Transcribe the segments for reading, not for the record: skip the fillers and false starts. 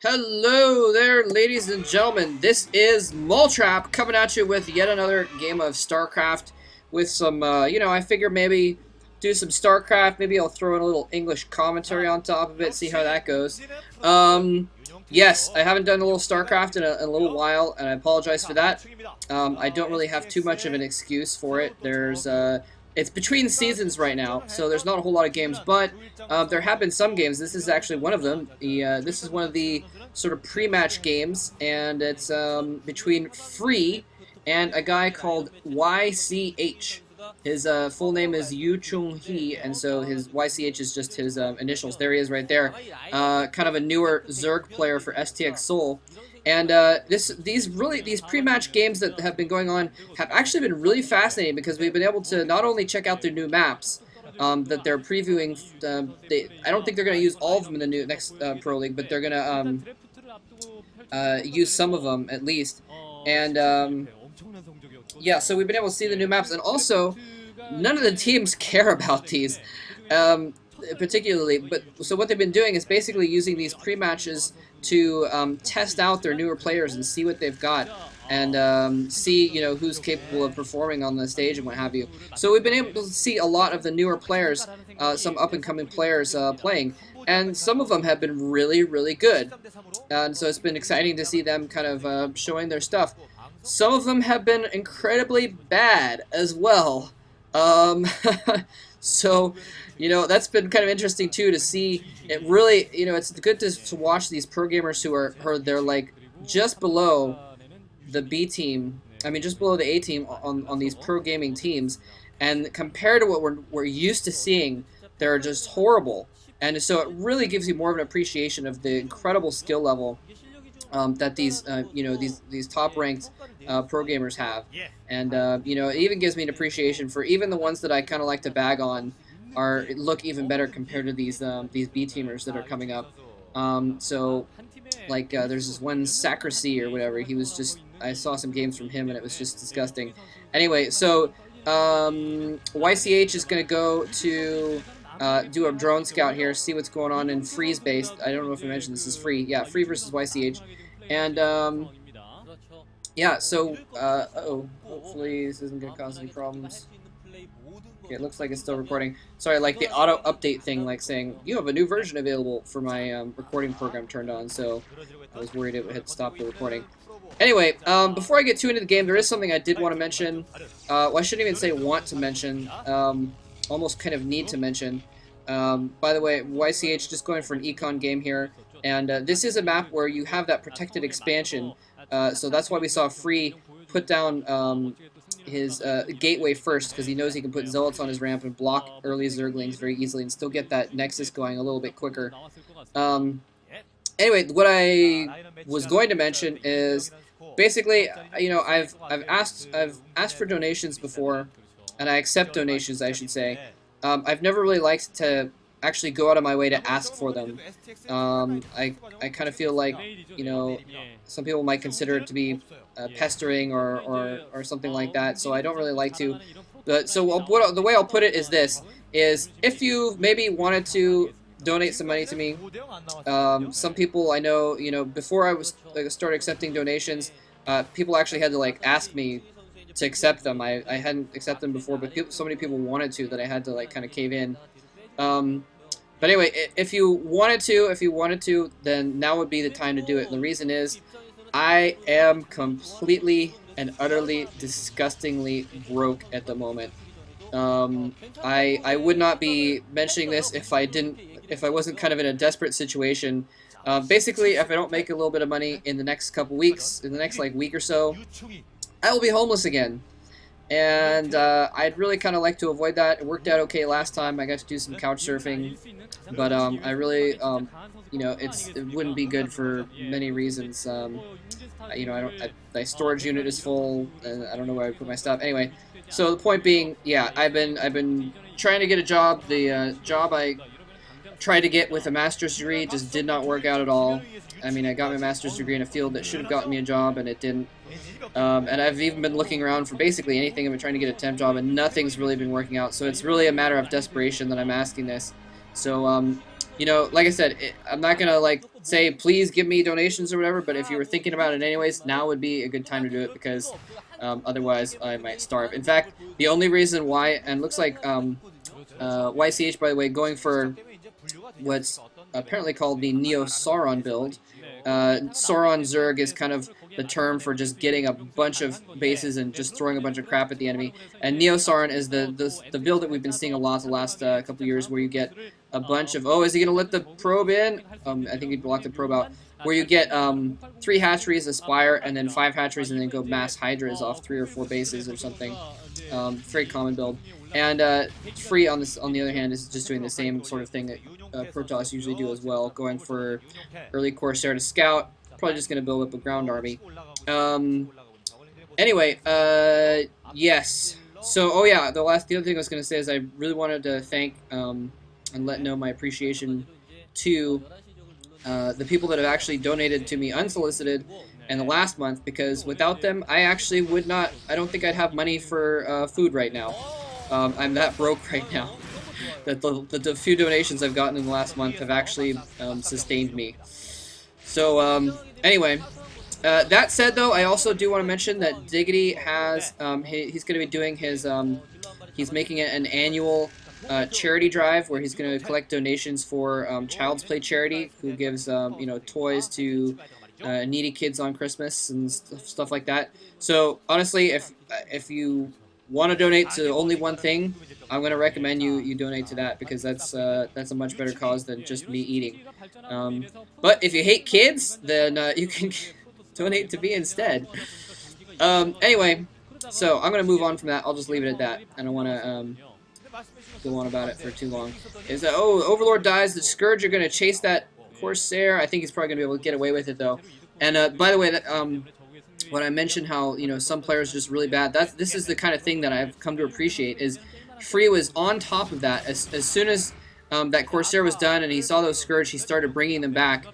Hello there, ladies and gentlemen. This is Moltrap coming at you with yet another game of StarCraft with some, I figure maybe do some StarCraft. Maybe I'll throw in a little English commentary on top of it, see how that goes. Yes, I haven't done a little StarCraft in a little while, and I apologize for that. I don't really have too much of an excuse for it. It's between seasons right now, so there's not a whole lot of games, but there have been some games. This is actually one of them. This is one of the sort of pre-match games, and it's between Free and a guy called yCh. His full name is Yu and so his yCh is just his initials. There he is right there. Kind of a newer Zerg player for STX Seoul. And these pre-match games that have been going on have actually been really fascinating because we've been able to not only check out their new maps that they're previewing. I don't think they're going to use all of them in the next Pro League, but they're going to use some of them at least. And yeah, so we've been able to see the new maps, and also none of the teams care about these. Particularly, but so what they've been doing is basically using these pre-matches to test out their newer players and see what they've got, and see who's capable of performing on the stage and what have you. So we've been able to see a lot of the newer players, some up-and-coming players playing, and some of them have been really, really good. And so it's been exciting to see them kind of showing their stuff. Some of them have been incredibly bad as well. So, that's been kind of interesting too to see. It really, it's good to watch these pro gamers who are they're like just below the B team. I mean, just below the A team on these pro gaming teams, and compared to what we're used to seeing, they're just horrible. And so it really gives you more of an appreciation of the incredible skill level that these top ranked pro gamers have, and it even gives me an appreciation for even the ones that I kind of like to bag on look even better compared to these B teamers that are coming up. So like there's this one Sacracy or whatever. I saw some games from him and it was just disgusting. Anyway, so yCh is going to go to do a drone scout here, see what's going on in Free's base. I don't know if I mentioned this is Free. Yeah, Free versus yCh. And, yeah, so, hopefully this isn't going to cause any problems. Okay, it looks like it's still recording. Sorry, like the auto-update thing, like saying, you have a new version available for my recording program turned on, so I was worried it would stop the recording. Anyway, before I get too into the game, there is something I did want to mention. Well, I shouldn't even say want to mention. Almost kind of need to mention. By the way, yCh just going for an econ game here, and this is a map where you have that protected expansion, so that's why we saw Free put down his gateway first, because he knows he can put Zealots on his ramp and block early Zerglings very easily and still get that Nexus going a little bit quicker. Anyway, what I was going to mention is basically, I've asked for donations before, and I accept donations, I should say. I've never really liked to actually go out of my way to ask for them. I kind of feel like, some people might consider it to be pestering or something like that, so I don't really like to. But so the way I'll put it is this, is if you maybe wanted to donate some money to me, some people I know, before I started accepting donations, people actually had to ask me to accept them. I hadn't accepted them before, but so many people wanted to that I had to kind of cave in. But anyway, if you wanted to, then now would be the time to do it. And the reason is, I am completely and utterly, disgustingly broke at the moment. I would not be mentioning this if I wasn't kind of in a desperate situation. Basically, if I don't make a little bit of money in the next couple weeks, in the next week or so, I will be homeless again. And I'd really kind of like to avoid that. It worked out okay last time. I got to do some couch surfing, but I really, it wouldn't be good for many reasons. My storage unit is full, and I don't know where I put my stuff. Anyway, so the point being, yeah, I've been trying to get a job. The job I tried to get with a master's degree just did not work out at all. I mean, I got my master's degree in a field that should have gotten me a job, and it didn't. And I've even been looking around for basically anything. I've been trying to get a temp job, and nothing's really been working out. So it's really a matter of desperation that I'm asking this. So, you know, like I said, I'm not gonna like say please give me donations or whatever, but if you were thinking about it anyways, now would be a good time to do it because otherwise I might starve. In fact, the only reason why, and looks like yCh, by the way, going for what's apparently called the Neo Sauron build. Sauron Zerg is kind of the term for just getting a bunch of bases and just throwing a bunch of crap at the enemy. And Neo Sauron is the build that we've been seeing a lot the last couple of years, where you get a bunch of, oh, is he going to let the probe in? I think he blocked the probe out. Where you get 3 hatcheries, a spire, and then 5 hatcheries, and then go mass hydras off 3 or 4 bases or something. Very common build. And Free, on the other hand, is just doing the same sort of thing that Protoss usually do as well, going for early Corsair to scout. Probably just going to build up a ground army. Anyway, yes. So, oh yeah, the other thing I was going to say is I really wanted to thank and let know my appreciation to the people that have actually donated to me unsolicited in the last month, because without them, I actually would not, I don't think I'd have money for food right now. I'm that broke right now. That the few donations I've gotten in the last month have actually sustained me. So, anyway, that said, though, I also do want to mention that Diggity has, he's going to be doing his, he's making it an annual charity drive where he's going to collect donations for Child's Play charity, who gives, you know, toys to needy kids on Christmas and stuff like that. So, honestly, if you want to donate to only one thing, I'm going to recommend you donate to that, because that's a much better cause than just me eating. But if you hate kids, then you can donate to me instead. Anyway, so I'm going to move on from that. I'll just leave it at that. I don't want to go on about it for too long. Is that, oh, Overlord dies, the Scourge are going to chase that Corsair. I think he's probably going to be able to get away with it, though. And by the way, that when I mentioned how, you know, some players are just really bad, this is the kind of thing that I've come to appreciate, is Free was on top of that. As soon as that Corsair was done and he saw those Scourge, he started bringing back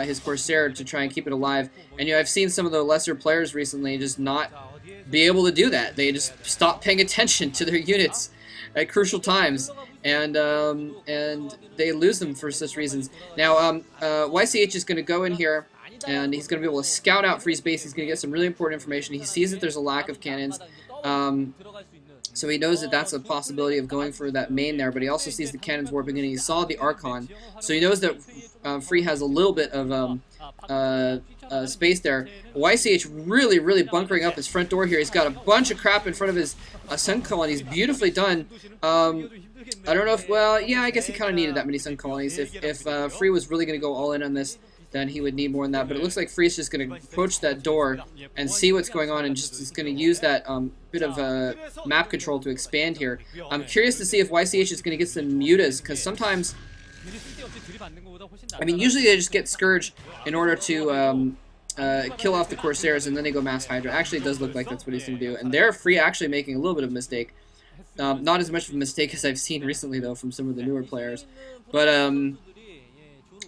his Corsair to try and keep it alive. And, you know, I've seen some of the lesser players recently just not be able to do that. They just stop paying attention to their units at crucial times, and they lose them for such reasons. Now, yCh is going to go in here, and he's going to be able to scout out Free's base. He's going to get some really important information. He sees that there's a lack of cannons, so he knows that that's a possibility of going for that main there, but he also sees the cannons warping in, and he saw the Archon, so he knows that Free has a little bit of space there. yCh really bunkering up his front door here. He's got a bunch of crap in front of his sun colonies. Beautifully done. I don't know if, well, yeah, I guess he kind of needed that many sun colonies. If Free was really going to go all in on this, then he would need more than that. But it looks like Free's just going to approach that door and see what's going on, and just is going to use that bit of map control to expand here. I'm curious to see if yCh is going to get some mutas, because sometimes, I mean, usually they just get Scourge in order to kill off the Corsairs, and then they go Mass Hydra. Actually, it does look like that's what he's going to do. And they're Free actually making a little bit of a mistake. Not as much of a mistake as I've seen recently, though, from some of the newer players. But,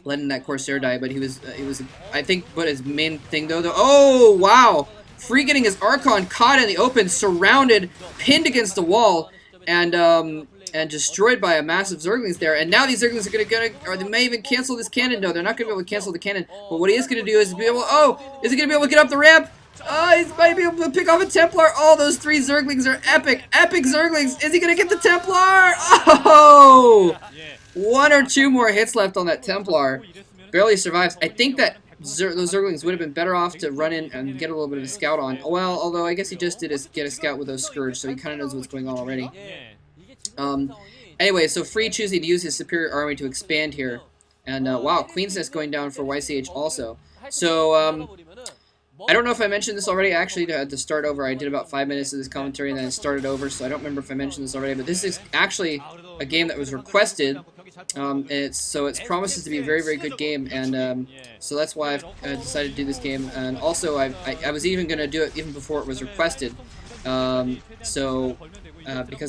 letting that Corsair die, but he was, I think, but his main thing, though, oh, wow! Free getting his Archon caught in the open, surrounded, pinned against the wall, and destroyed by a massive Zerglings there. And now these Zerglings are gonna, or they may even cancel this cannon. No, they're not gonna be able to cancel the cannon. But what he is gonna do is be able, oh, is he gonna be able to get up the ramp? Oh, he might be able to pick off a Templar. Oh, those 3 Zerglings are epic. Epic Zerglings. Is he gonna get the Templar? Oh! 1 or 2 more hits left on that Templar. Barely survives. I think that those Zerglings would have been better off to run in and get a little bit of a scout on. Well, although I guess he just did get a scout with those Scourge, so he kind of knows what's going on already. Anyway, so Free choosing to use his superior army to expand here. And, wow, Queen's Nest going down for yCh also. So, I don't know if I mentioned this already. I actually had to start over. I did about 5 minutes of this commentary and then it started over, so I don't remember if I mentioned this already. But this is actually a game that was requested. It's promises to be a very good game, and so that's why I've decided to do this game. And also, I was even going to do it even before it was requested. Because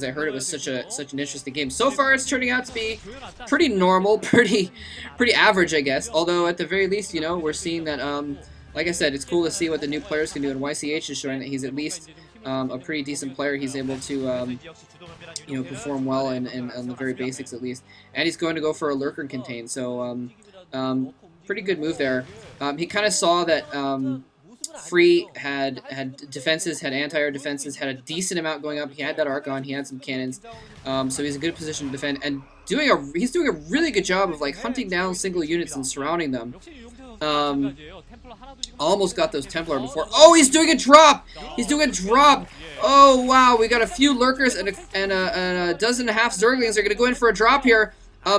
I heard it was such an interesting game. So far, it's turning out to be pretty normal, pretty average, I guess. Although at the very least, you know, we're seeing that. Like I said, it's cool to see what the new players can do, and yCh is showing that he's at least a pretty decent player. He's able to, you know, perform well in on the very basics at least. And he's going to go for a lurker and contain. So pretty good move there. He kind of saw that Free had defenses, had anti-air defenses, had a decent amount going up. He had that Archon, he had some cannons, so he's in a good position to defend, and he's doing a really good job of like hunting down single units and surrounding them. Almost got those Templar before. Oh, he's doing a drop! He's doing a drop! Oh wow, we got a few lurkers and a dozen and a half Zerglings are going to go in for a drop here.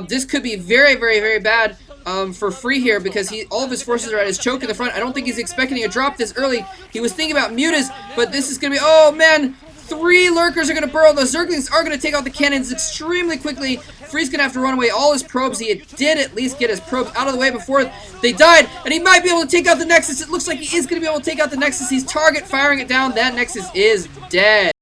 This could be very, very, very bad. For Free here, because all of his forces are at his choke in the front. I don't think he's expecting a drop this early. He was thinking about mutas, but this is going to be... Oh, man! 3 lurkers are going to burrow. The Zerglings are going to take out the cannons extremely quickly. Free's going to have to run away all his probes. He did at least get his probes out of the way before they died, and he might be able to take out the Nexus. It looks like he is going to be able to take out the Nexus. He's target firing it down. That Nexus is dead.